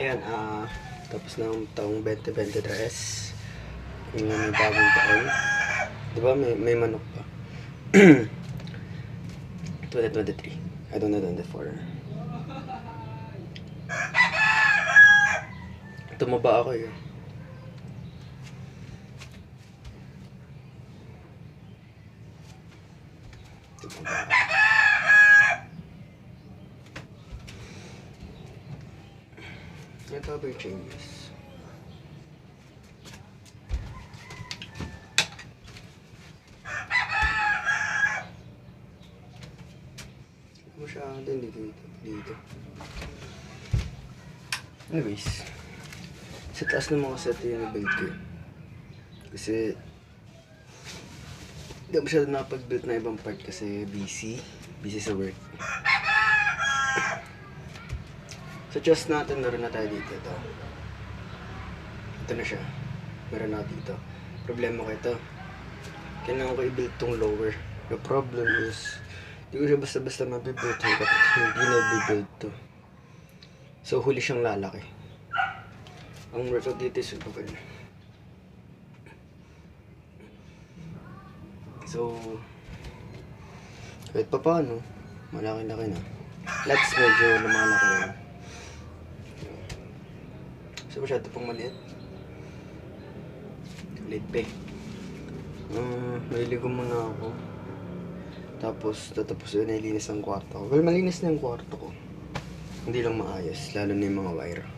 Ayan, tapos ng taong 2023. Yung may bagong taon. Di ba may manok pa? 2023. I don't know, 24. Tumaba ako eh. Tumaba ako. Ito ba yung changes? Masyado dito. Anyways, sa taas naman kasi ito yung build ko. Kasi hindi ako masyado nakapag-build na ibang part kasi busy sa work. Sa chest natin, meron na tayo dito. Ito na siya. Meron na dito. Problema ko ito. Kailangan ko i-build tong lower. The problem is, hindi ko siya basta-basta mabibuild kapag hindi na-build to. So, huli siyang lalaki. Ang workout dito is super. So, kahit pa paano, malaki-laki na. Let's medyo lumalaki rin. So, masyado pang maliit. Late peg. Maliligo muna ako. Tapos, tatapos yun, nilinis ang kwarto ko. Well, malinis na yung kwarto ko. Hindi lang maayos, lalo na yung mga wire.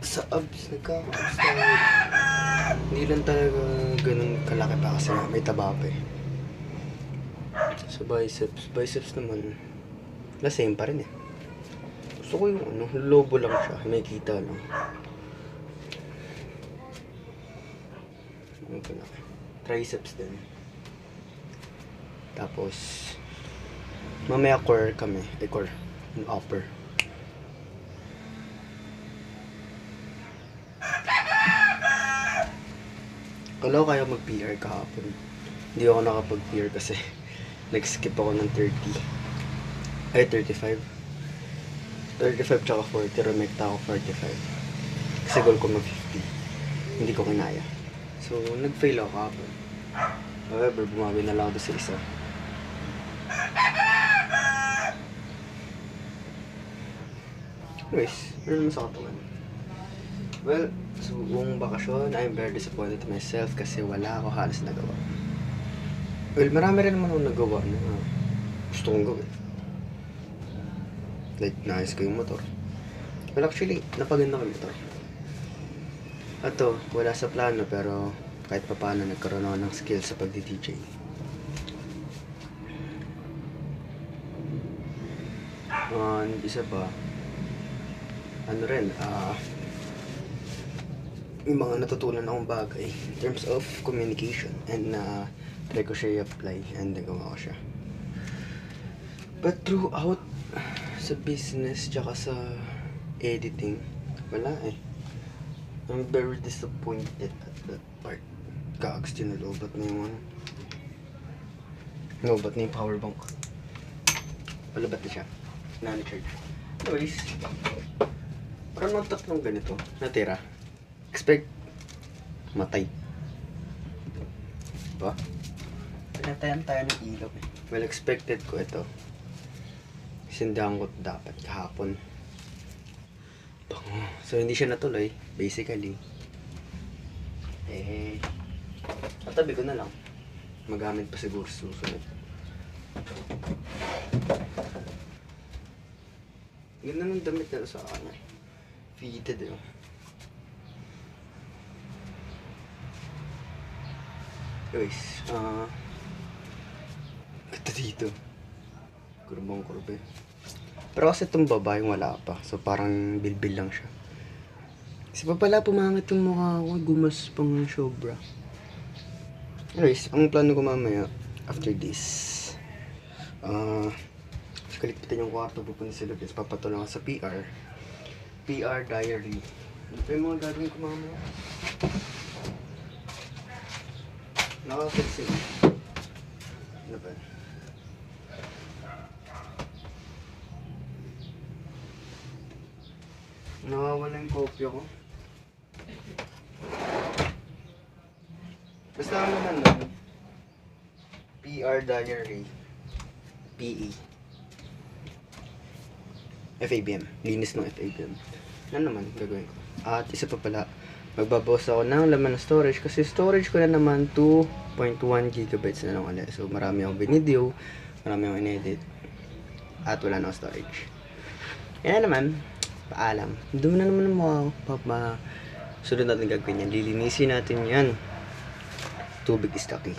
Sa abs, nagkaka-abs tayo. Hindi lang talaga ganun kalaki pa kasi may taba pa eh. Sa biceps naman, the same pa rin eh. Gusto ko yung lobo lang siya, may kita lang. Triceps din. Tapos, mamaya core kami. Core. Yung upper. Kala ko kaya mag-PR kahapon. Hindi ako nakapag-PR kasi nag-skip ako ng 30. Ay, 35. 35 tsaka 40. Rumekta ako 45. Kasi goal ko mag-50. Hindi ko kinaya. So, nag-fail ako kahapon. However, bumawi na lang ako sa isa. Anyways, ano naman sa katawan? Well, so buong bakasyon, I'm very disappointed to myself kasi wala ako halos nagawa. Well, marami rin naman akong nagawa na gusto kong gawin. Like, naayos ko yung motor. Well, actually, napaganda ko yung motor. Ato, wala sa plano pero kahit pa paano nagkaroon ako ng skill sa pagdi-DJ. Isa pa, ano rin, yung mga natutunan akong bagay in terms of communication and try ko siya i-apply and nagawa ko siya. But throughout sa business tsaka sa editing, wala eh. I'm very disappointed at that part. Kags, tinalobat na yung lobat na yung power bank. Palabat na siya. Na-charge. Anyways, parang mga tatlong ganito natira. Expect matay. Diba? Pinatayan tayo ng ilaw eh. Well, expected ko ito. Sindahan ko dapat kahapon. So, hindi siya natuloy. Basically. Tatabi ko na lang. Magamit pa siguro susunod. Ganda ng damit na sa kanya. Fitted eh. Guys, ito dito. Kurbang kurbe. Pero kasi itong babaeng wala pa. So parang bilbil lang siya. Kasi pa pala pumangit yung mukha ko. Gumas pang sobra. Anyways, ang plano ko mamaya after this. Kalikpitan yung kwarto. Pupunta sila. Papatulang sa PR. PR diary. Ano pa yung mga gagawin ko mamaya? Nakakapansin. Ano ba? Nawawala yung kopya ko. Basta ang naman nun, PR Diary. PE. FABM. Linis ng FABM. Ano naman gagawin ko? At isa pa pala, magbabawas ako ng laman ng storage kasi storage ko na naman 2.1 gigabytes na lang ulit. So marami akong binideo, marami akong inedit, at wala na akong storage. Yan naman, paalam. Doon na naman ang mga sunod natin gagawin yan. Lilinisin natin yan. Tubig is the key.